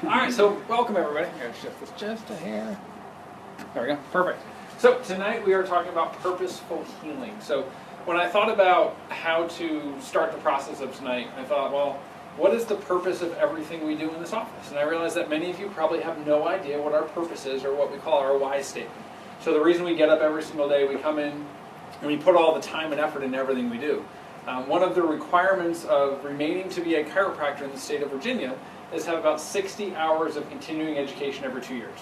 Alright, so welcome everybody. I'm going to shift this just a hair. There we go. Perfect. So tonight we are talking about purposeful healing. So when I thought about how to start the process of tonight, I thought, well, what is the purpose of everything we do in this office? And I realized that many of you probably have no idea what our purpose is, or what we call our why statement. So the reason we get up every single day, we come in and we put all the time and effort into everything we do. One of the requirements of remaining to be a chiropractor in the state of Virginia is have about 60 hours of continuing education every 2 years.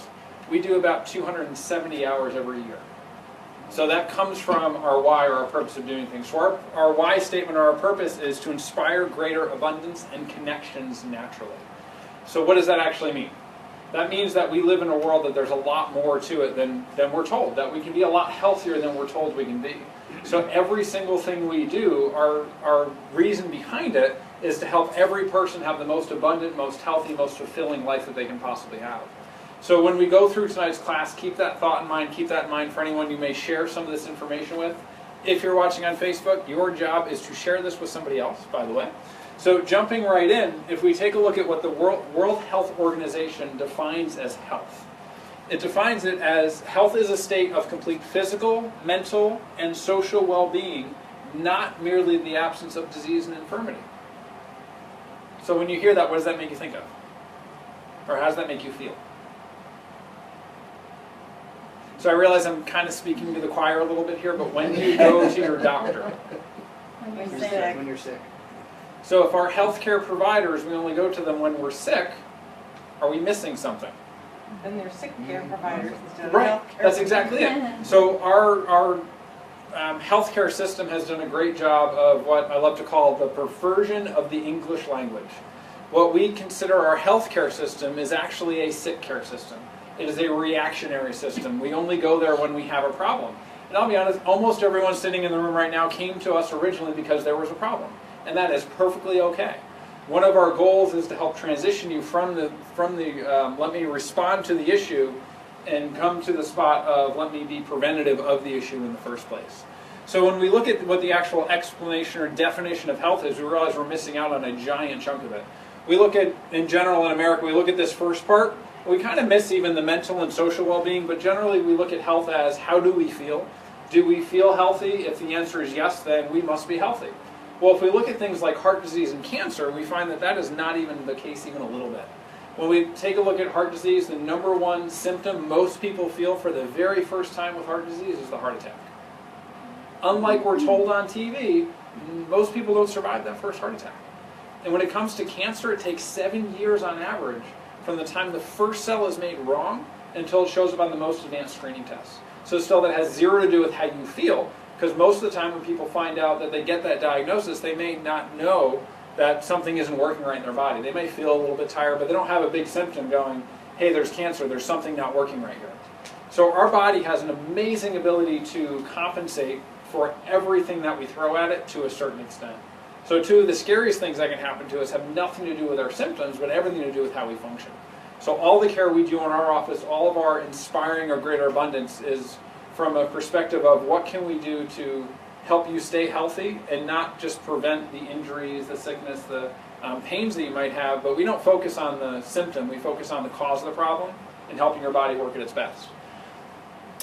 We do about 270 hours every year. So that comes from our why, or our purpose of doing things. So our why statement, or our purpose, is to inspire greater abundance and connections naturally. So what does that actually mean? That means that we live in a world that there's a lot more to it than we're told, that we can be a lot healthier than we're told we can be. So every single thing we do, our reason behind it is to help every person have the most abundant, most healthy, most fulfilling life that they can possibly have. So when we go through tonight's class, keep that thought in mind, keep that in mind for anyone you may share some of this information with. If you're watching on Facebook, your job is to share this with somebody else, by the way. So jumping right in, if we take a look at what the World Health Organization defines as health, it defines it as health is a state of complete physical, mental, and social well-being, not merely the absence of disease and infirmity. So when you hear that, what does that make you think of? Or how does that make you feel? So I realize I'm kind of speaking to the choir a little bit here, but when do you go to your doctor? When you're sick. When you're sick. So if our healthcare providers, we only go to them when we're sick, are we missing something? Then they're sick care providers instead of Right, healthcare. that's exactly it. So our healthcare system has done a great job of what I love to call the perversion of the English language. What we consider our healthcare system is actually a sick care system. It is a reactionary system. We only go there when we have a problem. And I'll be honest, almost everyone sitting in the room right now came to us originally because there was a problem. And that is perfectly okay. One of our goals is to help transition you from the let me respond to the issue and come to the spot of let me be preventative of the issue in the first place. So when we look at what the actual explanation or definition of health is, we realize we're missing out on a giant chunk of it. We look at, in general in America, we look at this first part, we kind of miss even the mental and social well-being, but generally we look at health as how do we feel? Do we feel healthy? If the answer is yes, then we must be healthy. Well, if we look at things like heart disease and cancer, we find that that is not even the case even a little bit. When we take a look at heart disease, the number one symptom most people feel for the very first time with heart disease is the heart attack. Unlike we're told on TV, most people don't survive that first heart attack. And when it comes to cancer, it takes 7 years on average from the time the first cell is made wrong until it shows up on the most advanced screening tests. So still that has zero to do with how you feel, because most of the time when people find out that they get that diagnosis, they may not know that something isn't working right in their body. They may feel a little bit tired, but they don't have a big symptom going, hey, there's cancer, there's something not working right here. So our body has an amazing ability to compensate for everything that we throw at it to a certain extent. So two of the scariest things that can happen to us have nothing to do with our symptoms, but everything to do with how we function. So all the care we do in our office, all of our inspiring or greater abundance is from a perspective of what can we do to help you stay healthy and not just prevent the injuries, the sickness, the pains that you might have, but we don't focus on the symptom, we focus on the cause of the problem and helping your body work at its best.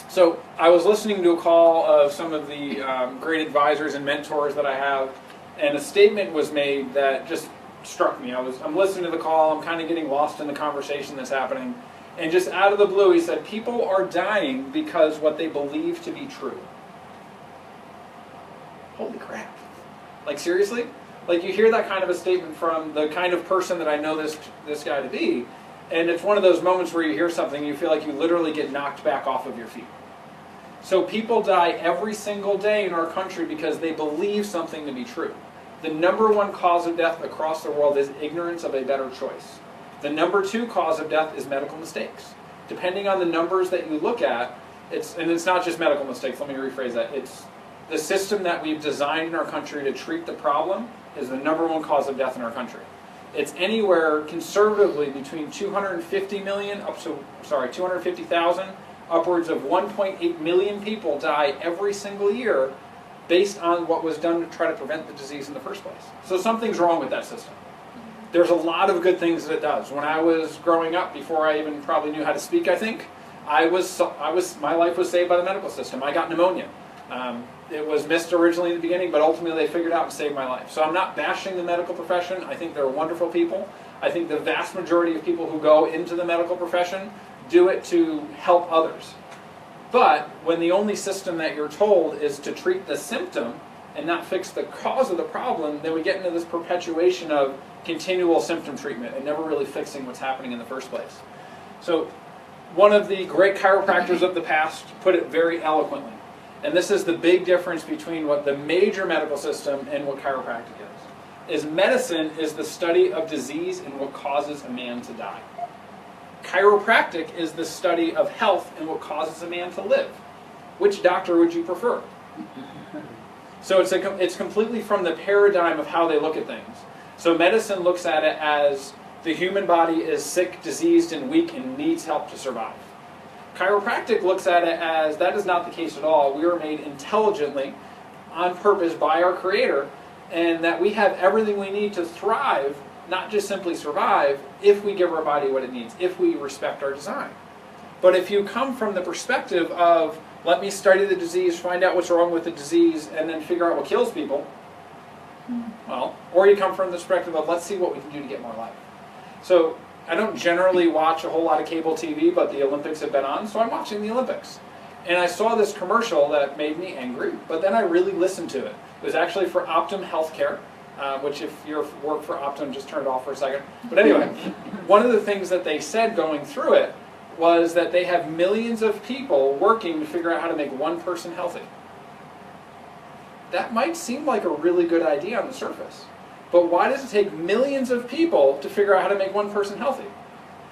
So I was listening to a call of some of the great advisors and mentors that I have, and a statement was made that just struck me. I'm listening to the call, I'm kind of getting lost in the conversation that's happening, and just out of the blue he said, people are dying because what they believe to be true. Holy crap. Like seriously? Like you hear that kind of a statement from the kind of person that I know this guy to be, and it's one of those moments where you hear something and you feel like you literally get knocked back off of your feet. So people die every single day in our country because they believe something to be true. The number one cause of death across the world is ignorance of a better choice. The number two cause of death is medical mistakes. Depending on the numbers that you look at, and it's not just medical mistakes, let me rephrase that, it's the system that we've designed in our country to treat the problem is the number one cause of death in our country. It's anywhere conservatively between 250,000 upwards of 1.8 million people die every single year based on what was done to try to prevent the disease in the first place. So something's wrong with that system. There's a lot of good things that it does. When I was growing up, before I even probably knew how to speak, I think, my life was saved by the medical system. I got pneumonia. It was missed originally in the beginning, but ultimately they figured out and saved my life. So I'm not bashing the medical profession. I think they're wonderful people. I think the vast majority of people who go into the medical profession do it to help others. But when the only system that you're told is to treat the symptom and not fix the cause of the problem, then we get into this perpetuation of continual symptom treatment and never really fixing what's happening in the first place. So one of the great chiropractors of the past put it very eloquently. And this is the big difference between what the major medical system and what chiropractic is medicine is the study of disease and what causes a man to die. Chiropractic is the study of health and what causes a man to live. Which doctor would you prefer? So it's completely from the paradigm of how they look at things. So medicine looks at it as the human body is sick, diseased, and weak and needs help to survive. Chiropractic looks at it as that is not the case at all. We are made intelligently, on purpose by our Creator, and that we have everything we need to thrive, not just simply survive, if we give our body what it needs, if we respect our design. But if you come from the perspective of, let me study the disease, find out what's wrong with the disease, and then figure out what kills people, well, or you come from the perspective of, let's see what we can do to get more life. So I don't generally watch a whole lot of cable TV, but the Olympics have been on, so I'm watching the Olympics. And I saw this commercial that made me angry, but then I really listened to it. It was actually for Optum Healthcare, which if you work for Optum, just turn it off for a second. But anyway, one of the things that they said going through it was that they have millions of people working to figure out how to make one person healthy. That might seem like a really good idea on the surface. But why does it take millions of people to figure out how to make one person healthy?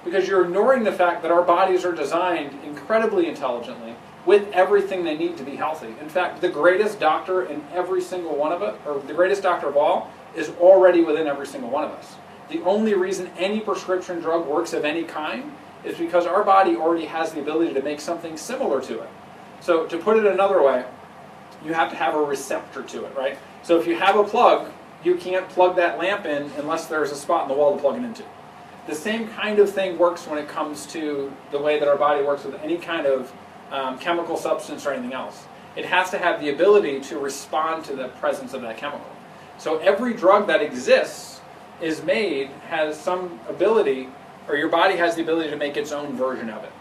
Because you're ignoring the fact that our bodies are designed incredibly intelligently with everything they need to be healthy. In fact, the greatest doctor in every single one of us, or the greatest doctor of all, is already within every single one of us. The only reason any prescription drug works of any kind is because our body already has the ability to make something similar to it. So to put it another way, you have to have a receptor to it, right? So if you have a plug, you can't plug that lamp in unless there's a spot in the wall to plug it into. The same kind of thing works when it comes to the way that our body works with any kind of chemical substance or anything else. It has to have the ability to respond to the presence of that chemical. So every drug that exists is made, has some ability, or your body has the ability to make its own version of it.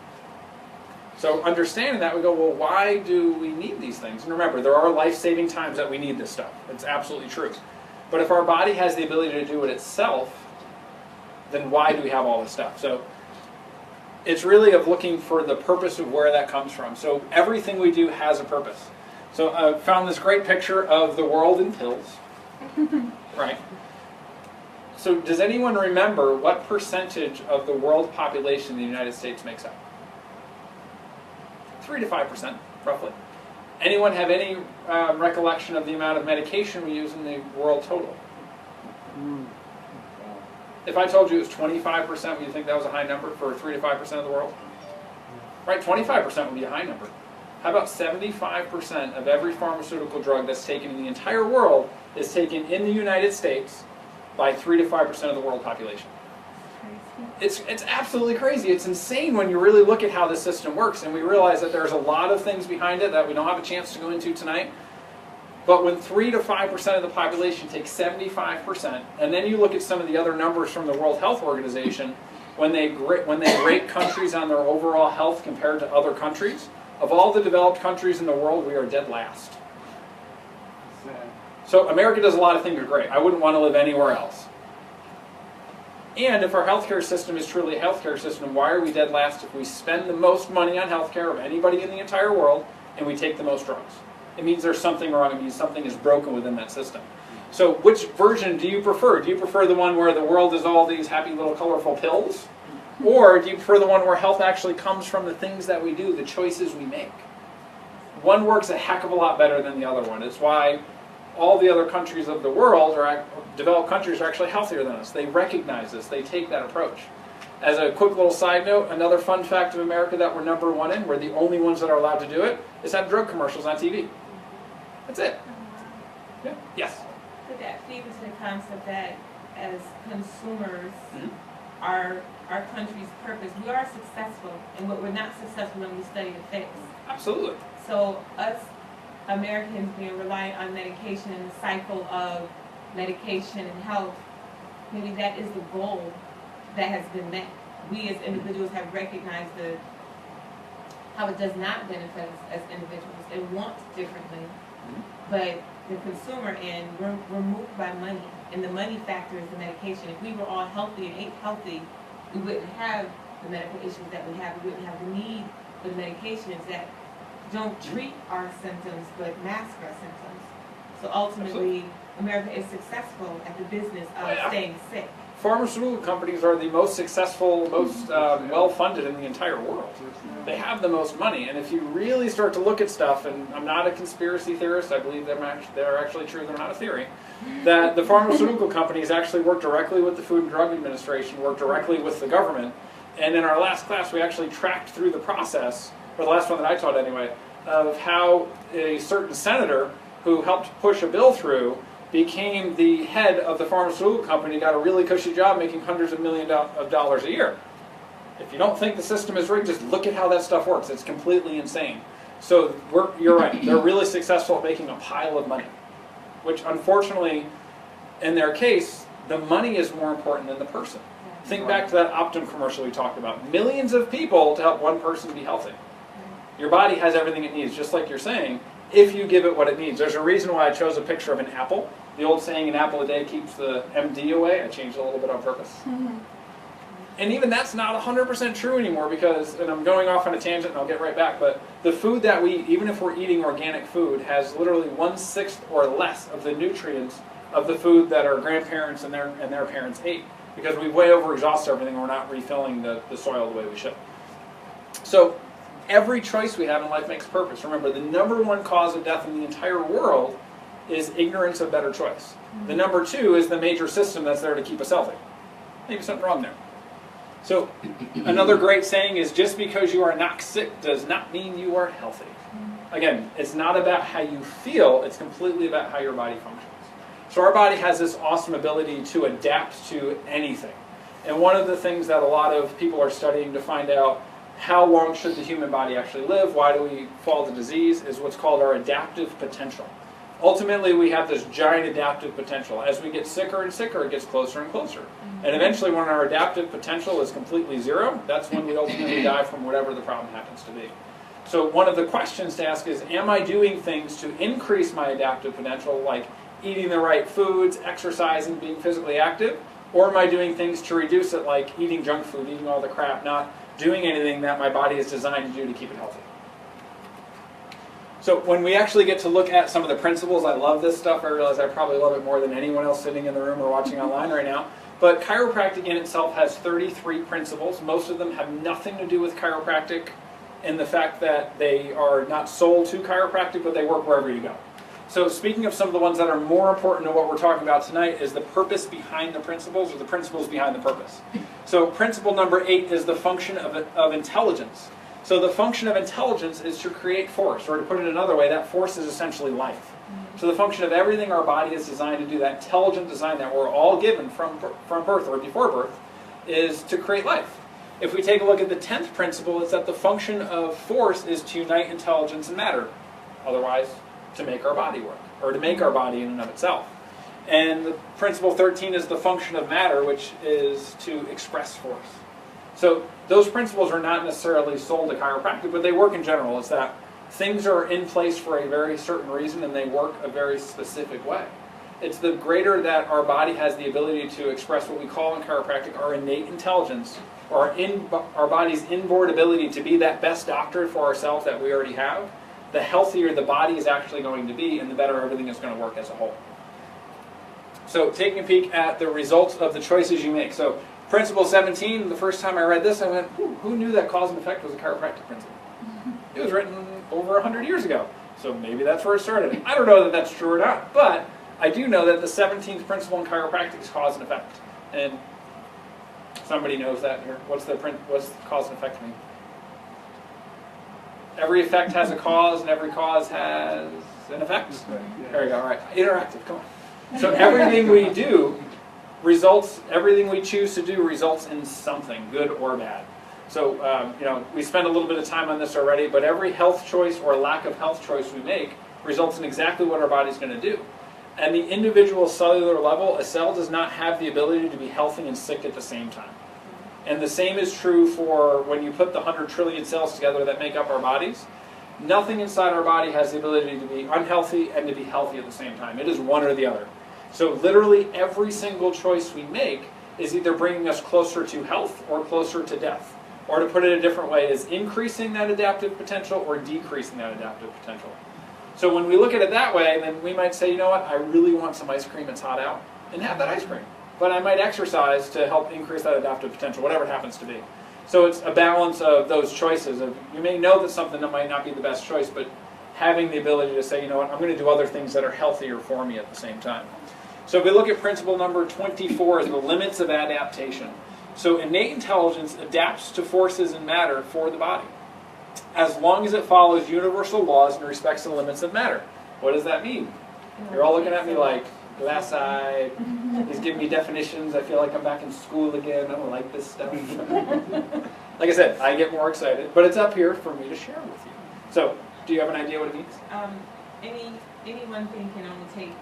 So understanding that, we go, well, why do we need these things? And remember, there are life-saving times that we need this stuff. It's absolutely true. But if our body has the ability to do it itself, then why do we have all this stuff? So it's really of looking for the purpose of where that comes from. So everything we do has a purpose. So I found this great picture of the world in pills. Right. So does anyone remember what percentage of the world population in the United States makes up? 3 to 5%, roughly. Anyone have any recollection of the amount of medication we use in the world total? If I told you it was 25%, would you think that was a high number for 3 to 5% of the world? Right, 25% would be a high number. How about 75% of every pharmaceutical drug that's taken in the entire world is taken in the United States by 3 to 5% of the world population? It's absolutely crazy. It's insane when you really look at how the system works, and we realize that there's a lot of things behind it that we don't have a chance to go into tonight. But when 3 to 5% of the population takes 75%, and then you look at some of the other numbers from the World Health Organization, when they rate countries on their overall health compared to other countries, of all the developed countries in the world, we are dead last. So America does a lot of things great. I wouldn't want to live anywhere else. And if our healthcare system is truly a healthcare system, why are we dead last if we spend the most money on healthcare of anybody in the entire world and we take the most drugs? It means there's something wrong. It means something is broken within that system. So which version do you prefer? Do you prefer the one where the world is all these happy little colorful pills? Or do you prefer the one where health actually comes from the things that we do, the choices we make? One works a heck of a lot better than the other one. It's why all the other countries of the world, or developed countries, are actually healthier than us. They recognize this. They take that approach. As a quick little side note, another fun fact of America that we're #1 in, we're the only ones that are allowed to do it, is have drug commercials on TV. That's it. Yeah. Yes? But that feeds the concept that as consumers, our country's purpose, we are successful, and what we're not successful when we study the facts. Absolutely. So us Americans being reliant on medication and the cycle of medication and health, maybe that is the goal that has been met. We as individuals have recognized how it does not benefit us as individuals and want differently. But the consumer end, we're moved by money, and the money factor is the medication. If we were all healthy and ate healthy, we wouldn't have the medical issues that we have. We wouldn't have the need for the medications that don't treat our symptoms but mask our symptoms. So ultimately, America is successful at the business of staying sick. Pharmaceutical companies are the most successful, most well-funded in the entire world. They have the most money, and if you really start to look at stuff, and I'm not a conspiracy theorist, I believe they're actually true, they're not a theory, that the pharmaceutical companies actually work directly with the Food and Drug Administration, work directly with the government, and in our last class we actually tracked through the process, or the last one that I taught anyway, of how a certain senator who helped push a bill through became the head of the pharmaceutical company, got a really cushy job making hundreds of millions of dollars a year. If you don't think the system is rigged, just look at how that stuff works. It's completely insane. So you're right. They're really successful at making a pile of money, which unfortunately, in their case, the money is more important than the person. Think back to that Optum commercial we talked about. Millions of people to help one person be healthy. Your body has everything it needs, just like you're saying, if you give it what it needs. There's a reason why I chose a picture of an apple. The old saying, an apple a day keeps the MD away. I changed it a little bit on purpose. And even that's not 100% true anymore because, and I'm going off on a tangent and I'll get right back, but the food that we eat, even if we're eating organic food, has literally 1/6 or less of the nutrients of the food that our grandparents and their parents ate. Because we way over-exhaust everything and we're not refilling the soil the way we should. So every choice we have in life makes purpose. Remember, the #1 cause of death in the entire world is ignorance of better choice. The #2 is the major system that's there to keep us healthy. Maybe something wrong there. So another great saying is, just because you are not sick does not mean you are healthy. Again, it's not about how you feel, it's completely about how your body functions. So our body has this awesome ability to adapt to anything. And one of the things that a lot of people are studying to find out how long should the human body actually live, why do we fall to disease, is what's called our adaptive potential. Ultimately, we have this giant adaptive potential. As we get sicker and sicker, it gets closer and closer. And eventually, when our adaptive potential is completely zero, that's when we ultimately die from whatever the problem happens to be. So one of the questions to ask is, am I doing things to increase my adaptive potential, like eating the right foods, exercising, being physically active? Or am I doing things to reduce it, like eating junk food, eating all the crap, not doing anything that my body is designed to do to keep it healthy? So when we actually get to look at some of the principles, I love this stuff. I realize I probably love it more than anyone else sitting in the room or watching online right now. But chiropractic in itself has 33 principles. Most of them have nothing to do with chiropractic in the fact that they are not sold to chiropractic, but they work wherever you go. So speaking of some of the ones that are more important to what we're talking about tonight is the purpose behind the principles, or the principles behind the purpose. So principle #8 is the function of intelligence. So the function of intelligence is to create force, or to put it another way, that force is essentially life. So the function of everything our body is designed to do, that intelligent design that we're all given from birth or before birth, is to create life. If we take a look at the 10th principle, it's that the function of force is to unite intelligence and matter. Otherwise, to make our body work, or to make our body in and of itself. And the principle 13 is the function of matter, which is to express force. So those principles are not necessarily sold to chiropractic, but they work in general. It's that things are in place for a very certain reason and they work a very specific way. It's the greater that our body has the ability to express what we call in chiropractic our innate intelligence, or our body's inborn ability to be that best doctor for ourselves that we already have, the healthier the body is actually going to be and the better everything is going to work as a whole. So taking a peek at the results of the choices you make. So principle 17, the first time I read this, I went, who knew that cause and effect was a chiropractic principle? It was written over 100 years ago, so maybe that's where it started. I don't know that that's true or not, but I do know that the 17th principle in chiropractic is cause and effect. And somebody knows that here. What's cause and effect mean? Every effect has a cause, and every cause has an effect. There you go, all right. Interactive, come on. So everything we do, results, everything we choose to do results in something, good or bad. So, we spent a little bit of time on this already, but every health choice or lack of health choice we make results in exactly what our body's going to do. At the individual cellular level, a cell does not have the ability to be healthy and sick at the same time. And the same is true for when you put the 100 trillion cells together that make up our bodies. Nothing inside our body has the ability to be unhealthy and to be healthy at the same time. It is one or the other. So literally every single choice we make is either bringing us closer to health or closer to death. Or to put it a different way, is increasing that adaptive potential or decreasing that adaptive potential. So when we look at it that way, then we might say, you know what, I really want some ice cream, it's hot out, and have that ice cream. But I might exercise to help increase that adaptive potential, whatever it happens to be. So it's a balance of those choices. You may know that something that might not be the best choice, but having the ability to say, you know what, I'm going to do other things that are healthier for me at the same time. So if we look at principle number 24, is the limits of adaptation. So innate intelligence adapts to forces in matter for the body, as long as it follows universal laws and respects the limits of matter. What does that mean? You're all looking at me like, glass-eyed, he's giving me definitions, I feel like I'm back in school again, I don't like this stuff. Like I said, I get more excited, but it's up here for me to share with you. So, do you have an idea what it means? Any one thing can only take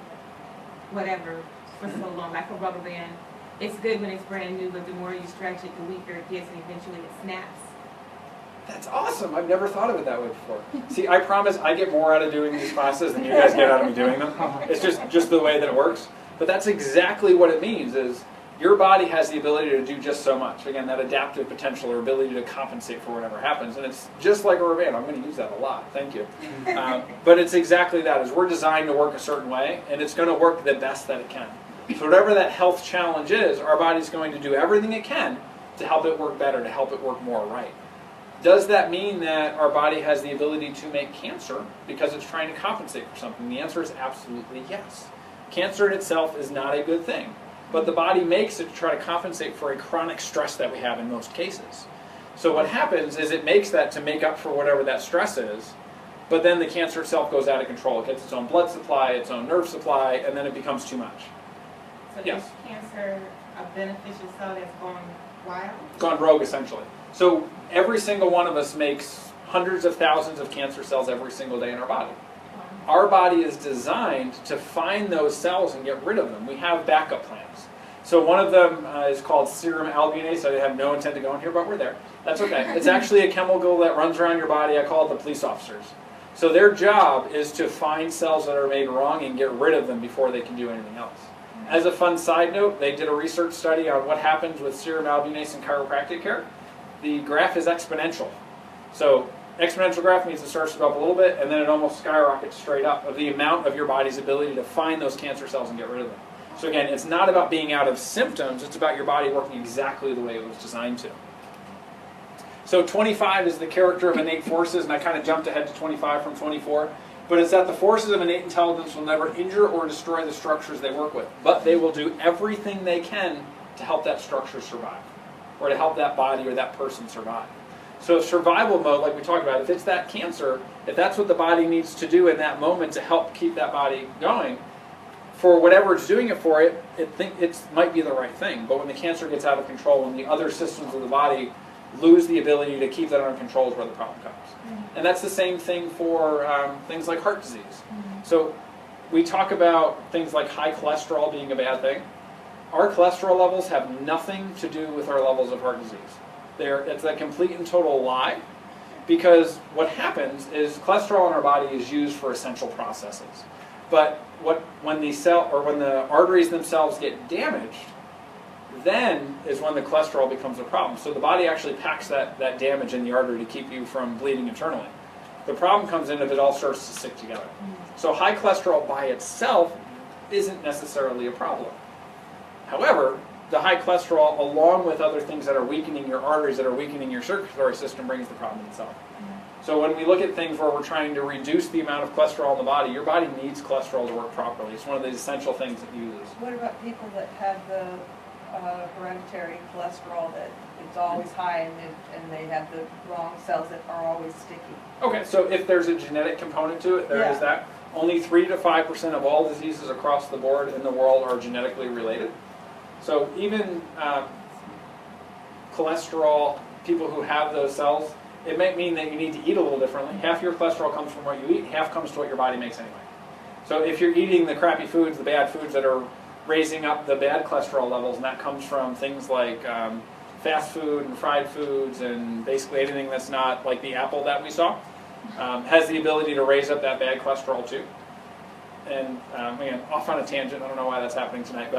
whatever for so long, like a rubber band. It's good when it's brand new, but the more you stretch it, the weaker it gets, and eventually it snaps. That's awesome. I've never thought of it that way before. See, I promise I get more out of doing these classes than you guys get out of me doing them. It's just the way that it works. But that's exactly what it means, is your body has the ability to do just so much. Again, that adaptive potential or ability to compensate for whatever happens. And it's just like a rubber band. I'm going to use that a lot. Thank you. But it's exactly that, is we're designed to work a certain way, and it's going to work the best that it can. So whatever that health challenge is, our body's going to do everything it can to help it work better, to help it work more right. Does that mean that our body has the ability to make cancer because it's trying to compensate for something? The answer is absolutely yes. Cancer in itself is not a good thing, but the body makes it to try to compensate for a chronic stress that we have in most cases. So what happens is it makes that to make up for whatever that stress is, but then the cancer itself goes out of control. It gets its own blood supply, its own nerve supply, and then it becomes too much. So Yes. is cancer a beneficial cell that's gone wild? Gone rogue, essentially. So every single one of us makes hundreds of thousands of cancer cells every single day in our body. Our body is designed to find those cells and get rid of them. We have backup plans. So one of them is called serum albuminase. I have no intent to go in here, but we're there. That's okay. It's actually a chemical that runs around your body. I call it the police officers. So their job is to find cells that are made wrong and get rid of them before they can do anything else. As a fun side note, they did a research study on what happens with serum albuminase in chiropractic care. The graph is exponential. So exponential graph means it starts to go up a little bit and then it almost skyrockets straight up of the amount of your body's ability to find those cancer cells and get rid of them. So again, it's not about being out of symptoms, it's about your body working exactly the way it was designed to. So 25 is the character of innate forces, and I kind of jumped ahead to 25 from 24. But it's that the forces of innate intelligence will never injure or destroy the structures they work with, but they will do everything they can to help that structure survive, or to help that body or that person survive. So survival mode, like we talked about, if it's that cancer, if that's what the body needs to do in that moment to help keep that body going, for whatever it's doing it for, it might be the right thing. But when the cancer gets out of control, when the other systems of the body lose the ability to keep that under control, is where the problem comes. And that's the same thing for things like heart disease. So we talk about things like high cholesterol being a bad thing. Our cholesterol levels have nothing to do with our levels of heart disease. It's a complete and total lie, because what happens is cholesterol in our body is used for essential processes. But when the arteries themselves get damaged, then is when the cholesterol becomes a problem. So the body actually packs that damage in the artery to keep you from bleeding internally. The problem comes in if it all starts to stick together. So high cholesterol by itself isn't necessarily a problem. However, the high cholesterol, along with other things that are weakening your arteries, that are weakening your circulatory system, brings the problem itself. So when we look at things where we're trying to reduce the amount of cholesterol in the body, your body needs cholesterol to work properly. It's one of the essential things it uses. What about people that have the hereditary cholesterol, that it's always high and they have the wrong cells that are always sticky? Okay, so if there's a genetic component to it, there is that. Only 3 to 5% of all diseases across the board in the world are genetically related. So even cholesterol, people who have those cells, it might mean that you need to eat a little differently. Half your cholesterol comes from what you eat, half comes to what your body makes anyway. So if you're eating the crappy foods, the bad foods that are raising up the bad cholesterol levels, and that comes from things like fast food and fried foods and basically anything that's not like the apple that we saw, has the ability to raise up that bad cholesterol too. And again, off on a tangent, I don't know why that's happening tonight,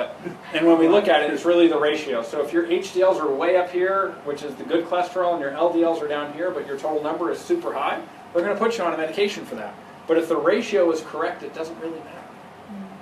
and when we look at it, it's really the ratio. So if your HDLs are way up here, which is the good cholesterol, and your LDLs are down here, but your total number is super high, they're going to put you on a medication for that. But if the ratio is correct, it doesn't really matter.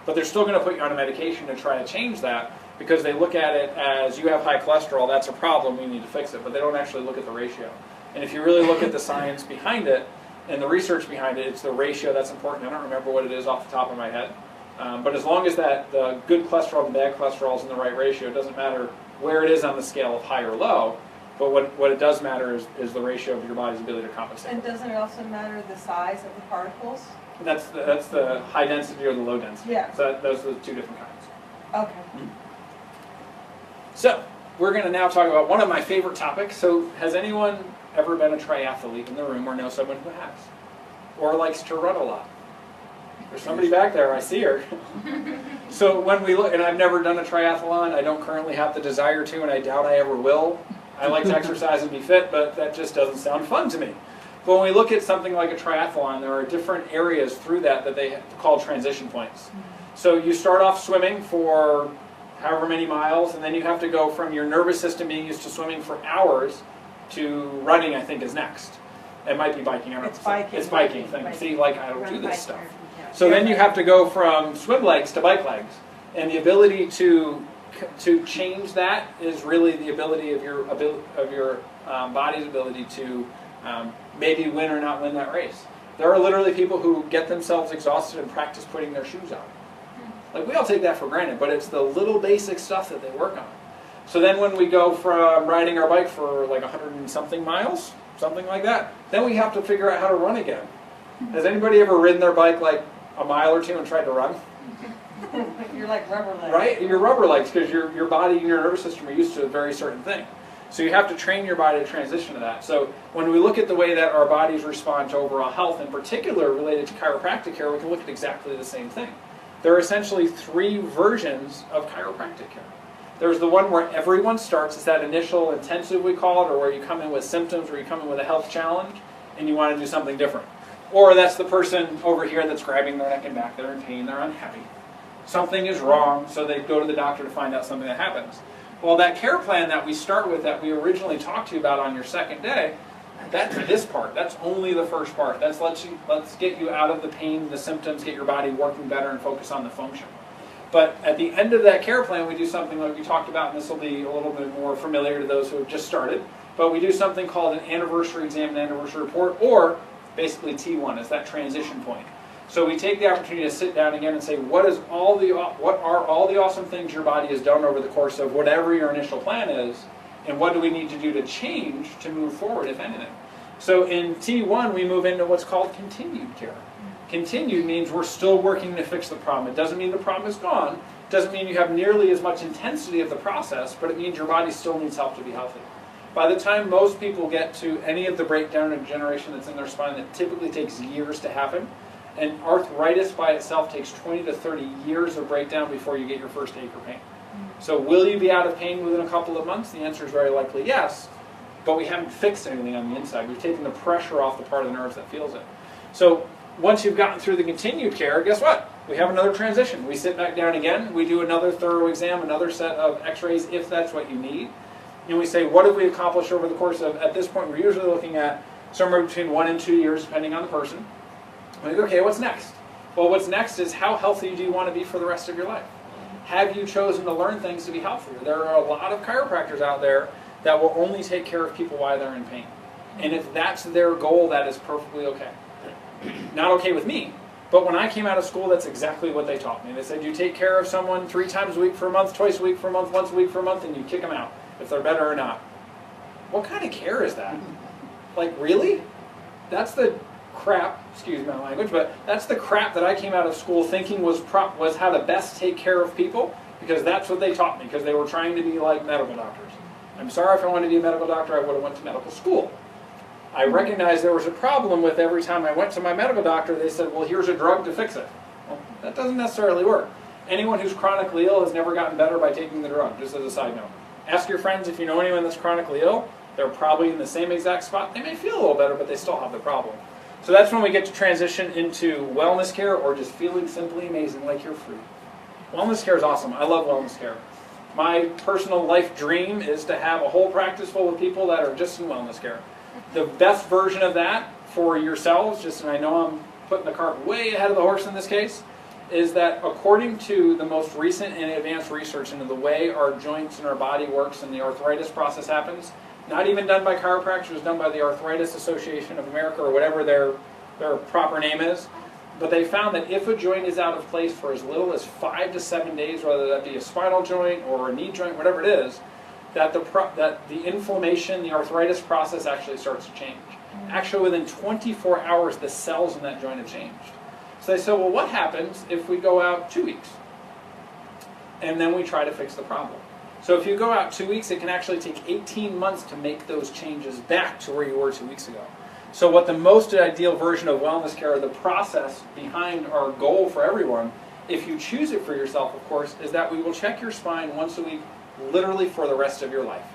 But they're still going to put you on a medication to try to change that, because they look at it as you have high cholesterol, that's a problem, we need to fix it. But they don't actually look at the ratio. And if you really look at the science behind it, and the research behind it, it's the ratio that's important. I don't remember what it is off the top of my head. But as long as the good cholesterol and the bad cholesterol is in the right ratio, it doesn't matter where it is on the scale of high or low. But what it does matter is the ratio of your body's ability to compensate. And doesn't it also matter the size of the particles? That's the high density or the low density. Yeah. So those are the two different kinds. Okay. So we're going to now talk about one of my favorite topics. So has anyone ever been a triathlete in the room or know someone who has? Or likes to run a lot? There's somebody back there, I see her. So when we look, and I've never done a triathlon, I don't currently have the desire to, and I doubt I ever will. I like to exercise and be fit, but that just doesn't sound fun to me. But when we look at something like a triathlon, there are different areas through that they call transition points. So you start off swimming for however many miles, and then you have to go from your nervous system being used to swimming for hours to running, I think, is next. It might be biking. I don't know. It's biking. It's biking thing. Biking. See, like I don't do Run, this bike, stuff. yeah. So then you have to go from swim legs to bike legs, and the ability to change that is really the ability of your body's ability to maybe win or not win that race. There are literally people who get themselves exhausted and practice putting their shoes on. Like we all take that for granted, but it's the little basic stuff that they work on. So then when we go from riding our bike for like 100 and something miles, something like that, then we have to figure out how to run again. Has anybody ever ridden their bike like a mile or two and tried to run? You're like rubber legs. Right? You're rubber legs because your body and your nervous system are used to a very certain thing. So you have to train your body to transition to that. So when we look at the way that our bodies respond to overall health, in particular related to chiropractic care, we can look at exactly the same thing. There are essentially three versions of chiropractic care. There's the one where everyone starts, it's that initial intensive we call it, or where you come in with symptoms, or you come in with a health challenge, and you want to do something different. Or that's the person over here that's grabbing their neck and back, they're in pain, they're unhappy. Something is wrong, so they go to the doctor to find out something that happens. Well, that care plan that we start with, that we originally talked to you about on your second day, that's this part. That's only the first part. That's let's get you out of the pain, the symptoms, get your body working better, and focus on the function. But at the end of that care plan, we do something like we talked about, and this will be a little bit more familiar to those who have just started, but we do something called an anniversary exam and anniversary report, or basically T1, it's that transition point. So we take the opportunity to sit down again and say, what are all the awesome things your body has done over the course of whatever your initial plan is, and what do we need to do to change to move forward, if anything? So in T1, we move into what's called continued care. Continued means we're still working to fix the problem. It doesn't mean the problem is gone. It doesn't mean you have nearly as much intensity of the process, but it means your body still needs help to be healthy. By the time most people get to any of the breakdown and degeneration that's in their spine, that typically takes years to happen. And arthritis by itself takes 20 to 30 years of breakdown before you get your first ache or pain. So will you be out of pain within a couple of months? The answer is very likely yes, but we haven't fixed anything on the inside. We've taken the pressure off the part of the nerves that feels it. So once you've gotten through the continued care, guess what? We have another transition. We sit back down again, we do another thorough exam, another set of x-rays if that's what you need. And we say, what have we accomplished over the course of, at this point, we're usually looking at somewhere between 1 and 2 years, depending on the person. We go, okay, what's next? Well, what's next is how healthy do you want to be for the rest of your life? Have you chosen to learn things to be healthier? There are a lot of chiropractors out there that will only take care of people while they're in pain. And if that's their goal, that is perfectly okay. Not okay with me, but when I came out of school, that's exactly what they taught me. They said, you take care of someone 3 times a week for a month, twice a week for a month, once a week for a month, and you kick them out, if they're better or not. What kind of care is that? Like, really? That's the crap, excuse my language, but that's the crap that I came out of school thinking was how to best take care of people. because that's what they taught me, because they were trying to be like medical doctors. I'm sorry, if I wanted to be a medical doctor, I would have went to medical school. I recognized there was a problem with every time I went to my medical doctor, they said, well, here's a drug to fix it. Well, that doesn't necessarily work. Anyone who's chronically ill has never gotten better by taking the drug, just as a side note. Ask your friends if you know anyone that's chronically ill. They're probably in the same exact spot. They may feel a little better, but they still have the problem. So that's when we get to transition into wellness care, or just feeling simply amazing, like you're free. Wellness care is awesome. I love wellness care. My personal life dream is to have a whole practice full of people that are just in wellness care. The best version of that for yourselves, and I know I'm putting the cart way ahead of the horse in this case, is that according to the most recent and advanced research into the way our joints and our body works and the arthritis process happens, not even done by chiropractors, it was done by the Arthritis Association of America, or whatever their proper name is. But they found that if a joint is out of place for as little as 5 to 7 days, whether that be a spinal joint or a knee joint, whatever it is, that the inflammation, the arthritis process actually starts to change. Actually, within 24 hours, the cells in that joint have changed. So they said, well, what happens if we go out 2 weeks? And then we try to fix the problem. So if you go out 2 weeks, it can actually take 18 months to make those changes back to where you were 2 weeks ago. So what the most ideal version of wellness care, the process behind our goal for everyone, if you choose it for yourself, of course, is that we will check your spine once a week, literally for the rest of your life.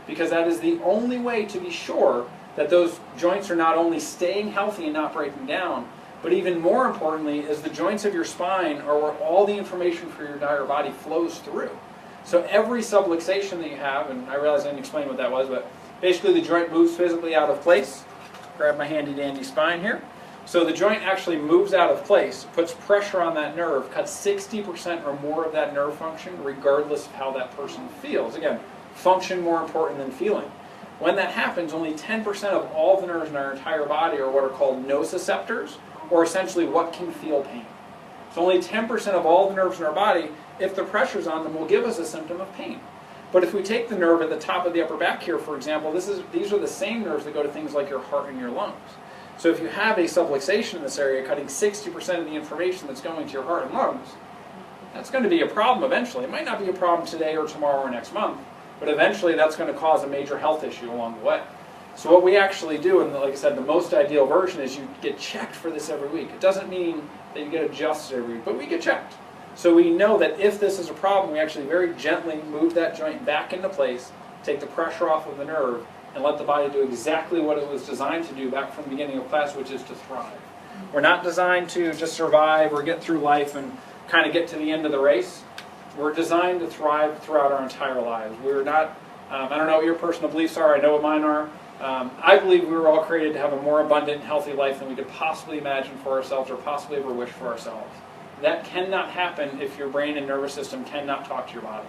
Because that is the only way to be sure that those joints are not only staying healthy and not breaking down, but even more importantly is the joints of your spine are where all the information for your entire body flows through. So every subluxation that you have, and I realize I didn't explain what that was, but basically the joint moves physically out of place. Grab my handy dandy spine here. So the joint actually moves out of place, puts pressure on that nerve, cuts 60% or more of that nerve function regardless of how that person feels. Again, function more important than feeling. When that happens, only 10% of all the nerves in our entire body are what are called nociceptors, or essentially what can feel pain. So only 10% of all the nerves in our body, if the pressure's on them, will give us a symptom of pain. But if we take the nerve at the top of the upper back here, for example, these are the same nerves that go to things like your heart and your lungs. So if you have a subluxation in this area, cutting 60% of the information that's going to your heart and lungs, that's going to be a problem eventually. It might not be a problem today or tomorrow or next month, but eventually that's going to cause a major health issue along the way. So what we actually do, and like I said, the most ideal version is you get checked for this every week. It doesn't mean that you get adjusted every week, but we get checked. So we know that if this is a problem, we actually very gently move that joint back into place, take the pressure off of the nerve, and let the body do exactly what it was designed to do back from the beginning of class, which is to thrive. We're not designed to just survive or get through life and kind of get to the end of the race. We're designed to thrive throughout our entire lives. We're not, I don't know what your personal beliefs are, I know what mine are. I believe we were all created to have a more abundant and healthy life than we could possibly imagine for ourselves or possibly ever wish for ourselves. That cannot happen if your brain and nervous system cannot talk to your body.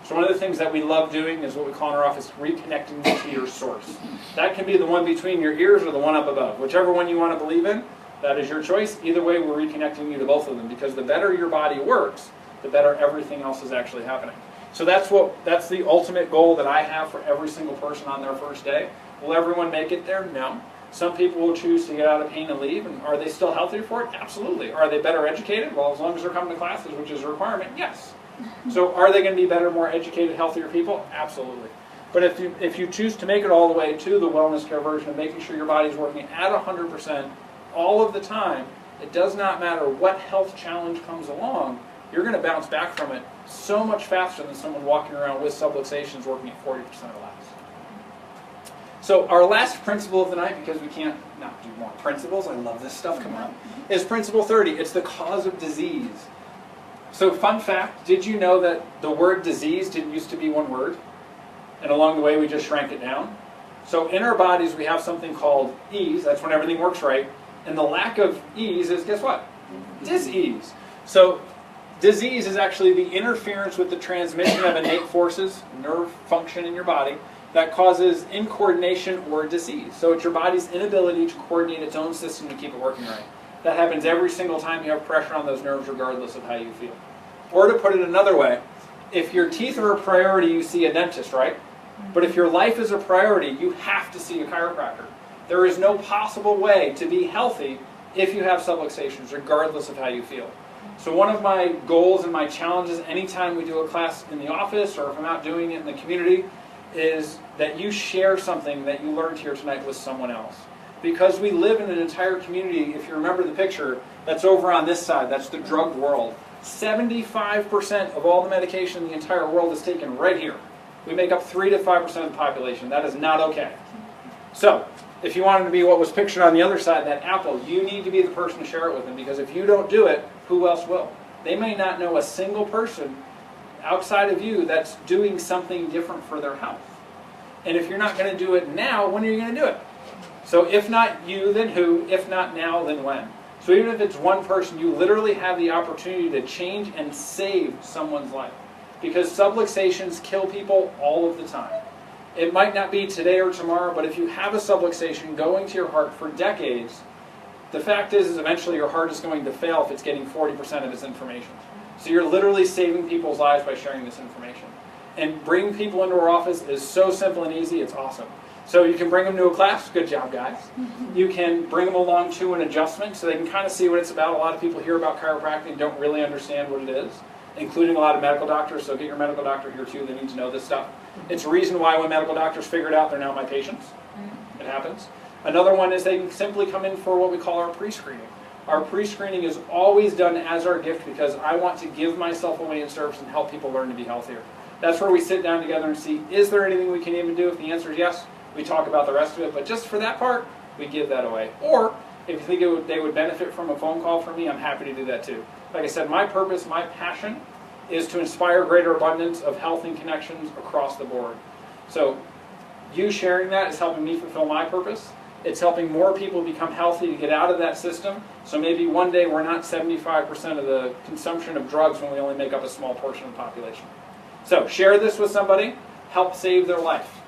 So one of the things that we love doing is what we call in our office reconnecting to your source. That can be the one between your ears or the one up above. Whichever one you want to believe in, that is your choice. Either way, we're reconnecting you to both of them, because the better your body works, the better everything else is actually happening. So that's the ultimate goal that I have for every single person on their first day. Will everyone make it there? No. Some people will choose to get out of pain and leave, and are they still healthier for it? Absolutely. Are they better educated? Well, as long as they're coming to classes, which is a requirement, yes. So are they going to be better, more educated, healthier people? Absolutely. But if you choose to make it all the way to the wellness care version of making sure your body's working at 100% all of the time, it does not matter what health challenge comes along, you're going to bounce back from it so much faster than someone walking around with subluxations working at 40% or less. So our last principle of the night, because we can't not do more principles, I love this stuff, come on, is principle 30. It's the cause of disease. So fun fact, did you know that the word disease didn't used to be one word? And along the way we just shrank it down? So in our bodies we have something called ease, that's when everything works right, and the lack of ease is, guess what? Dis-ease. So disease is actually the interference with the transmission of innate forces, nerve function in your body, that causes incoordination or disease. So it's your body's inability to coordinate its own system to keep it working right. That happens every single time you have pressure on those nerves, regardless of how you feel. Or to put it another way, if your teeth are a priority, you see a dentist, right? But if your life is a priority, you have to see a chiropractor. There is no possible way to be healthy if you have subluxations, regardless of how you feel. So one of my goals and my challenges anytime we do a class in the office or if I'm out doing it in the community is that you share something that you learned here tonight with someone else. Because we live in an entire community, if you remember the picture, that's over on this side, that's the drug world. 75% of all the medication in the entire world is taken right here. We make up 3 to 5% of the population. That is not okay. So, if you wanted to be what was pictured on the other side, that apple, you need to be the person to share it with them, because if you don't do it, who else will? They may not know a single person outside of you that's doing something different for their health. And if you're not going to do it now, when are you going to do it? So if not you, then who? If not now, then when? So even if it's one person, you literally have the opportunity to change and save someone's life. Because subluxations kill people all of the time. It might not be today or tomorrow, but if you have a subluxation going to your heart for decades, the fact is eventually your heart is going to fail if it's getting 40% of its information. So you're literally saving people's lives by sharing this information. And bringing people into our office is so simple and easy, it's awesome. So you can bring them to a class, good job guys. You can bring them along to an adjustment so they can kind of see what it's about. A lot of people hear about chiropractic and don't really understand what it is, including a lot of medical doctors, so get your medical doctor here too, they need to know this stuff. It's a reason why when medical doctors figure it out, they're now my patients. It happens. Another one is they can simply come in for what we call our pre-screening. Our pre-screening is always done as our gift because I want to give myself away in service and help people learn to be healthier. That's where we sit down together and see, is there anything we can even do? If the answer is yes, we talk about the rest of it, but just for that part, we give that away. Or, if you think they would benefit from a phone call from me, I'm happy to do that too. Like I said, my purpose, my passion, is to inspire greater abundance of health and connections across the board. So, you sharing that is helping me fulfill my purpose. It's helping more people become healthy to get out of that system. So maybe one day we're not 75% of the consumption of drugs when we only make up a small portion of the population. So, share this with somebody, help save their life.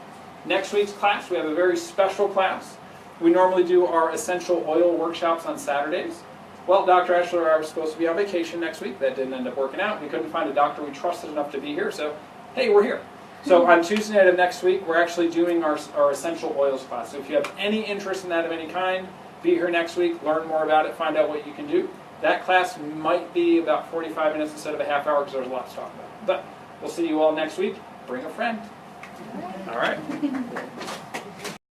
Next week's class, we have a very special class. We normally do our essential oil workshops on Saturdays. Well, Dr. Ashler and I were supposed to be on vacation next week. That didn't end up working out. We couldn't find a doctor we trusted enough to be here, so hey, we're here. So on Tuesday night of next week, we're actually doing our essential oils class. So if you have any interest in that of any kind, be here next week, learn more about it, find out what you can do. That class might be about 45 minutes instead of a half hour because there's a lot to talk about. But we'll see you all next week. Bring a friend. All right.